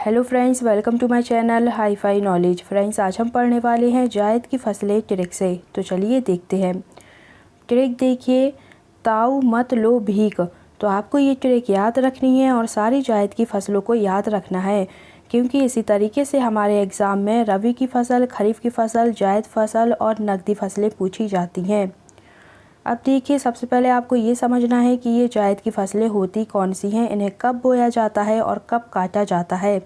Hello friends, welcome to my channel hi fi knowledge. Friends, आज हम पढ़ने वाले हैं जायद की फसलें ट्रिक से। तो चलिए देखते हैं। ट्रिक देखिए, ताऊ मत लो भीख। तो आपको ये ट्रिक याद रखनी है और सारी जायद की फसलों को याद रखना है, क्योंकि इसी तरीके से हमारे एग्ज़ाम में रबी की फ़सल, खरीफ की फ़सल, जायद फ़सल और नकदी फ़सलें पूछी जाती हैं। अब देखिए, सबसे पहले आपको ये समझना है कि ये जायद की फसलें होती कौन सी हैं, इन्हें कब बोया जाता है और कब काटा जाता है।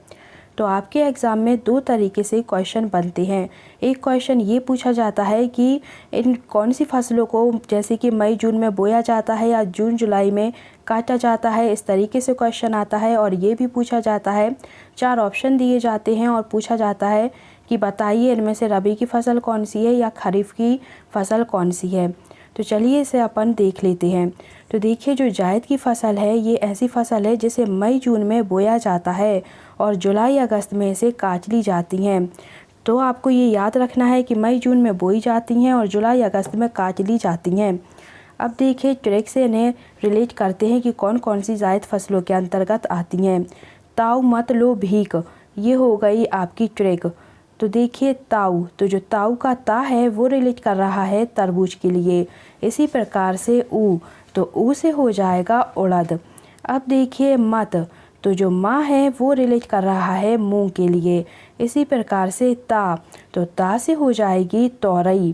तो आपके एग्ज़ाम में दो तरीके से क्वेश्चन बनते हैं। एक क्वेश्चन ये पूछा जाता है कि इन कौन सी फसलों को जैसे कि मई जून में बोया जाता है या जून जुलाई में काटा जाता है, इस तरीके से क्वेश्चन आता है। और ये भी पूछा जाता है, 4 ऑप्शन दिए जाते हैं और पूछा जाता है कि बताइए इनमें से रबी की फ़सल कौन सी है या खरीफ की फ़सल कौन सी है। तो चलिए इसे अपन देख लेते हैं। तो देखिए, जो जायद की फ़सल है ये ऐसी फ़सल है जिसे मई जून में बोया जाता है और जुलाई अगस्त में इसे काट ली जाती हैं। तो आपको ये याद रखना है कि मई जून में बोई जाती हैं और जुलाई अगस्त में काट ली जाती हैं। अब देखिए, ट्रिक से इन्हें रिलेट करते हैं कि कौन कौन सी जायद फसलों के अंतर्गत आती हैं। ताऊ मत लो भीख, ये हो गई आपकी ट्रिक। तो देखिए, ताऊ, तो जो ताऊ का ता है वो रिलेट कर रहा है तरबूज के लिए। इसी प्रकार से ऊ, तो ऊ से हो जाएगा उड़द। अब देखिए, मत, तो जो माँ है वो रिलेट कर रहा है मूंग के लिए। इसी प्रकार से ता, तो ता से हो जाएगी तोरई।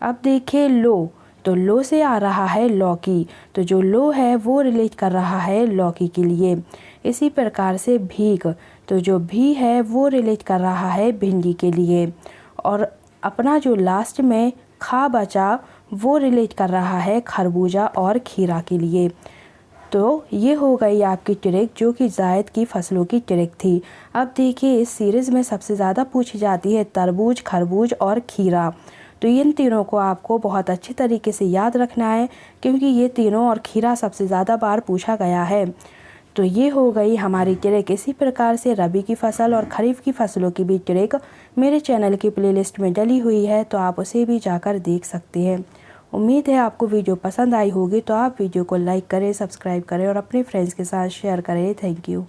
अब देखिए, लो, तो लो से आ रहा है लौकी। तो जो लो है वो रिलेट कर रहा है लौकी के लिए। इसी प्रकार से भीख, तो जो भी है वो रिलेट कर रहा है भिंडी के लिए। और अपना जो लास्ट में खा बचा वो रिलेट कर रहा है खरबूजा और खीरा के लिए। तो ये हो गई आपकी ट्रिक, जो कि जायद की फसलों की ट्रिक थी। अब देखिए, इस सीरीज़ में सबसे ज़्यादा पूछी जाती है तरबूज, खरबूज और खीरा। तो इन तीनों को आपको बहुत अच्छी तरीके से याद रखना है, क्योंकि ये तीनों और खीरा सबसे ज़्यादा बार पूछा गया है। तो ये हो गई हमारी ट्रिक। इसी प्रकार से रबी की फ़सल और खरीफ की फ़सलों की भी ट्रिक मेरे चैनल की प्लेलिस्ट में डली हुई है, तो आप उसे भी जाकर देख सकते हैं। उम्मीद है आपको वीडियो पसंद आई होगी। तो आप वीडियो को लाइक करें, सब्सक्राइब करें और अपने फ्रेंड्स के साथ शेयर करें। Thank you.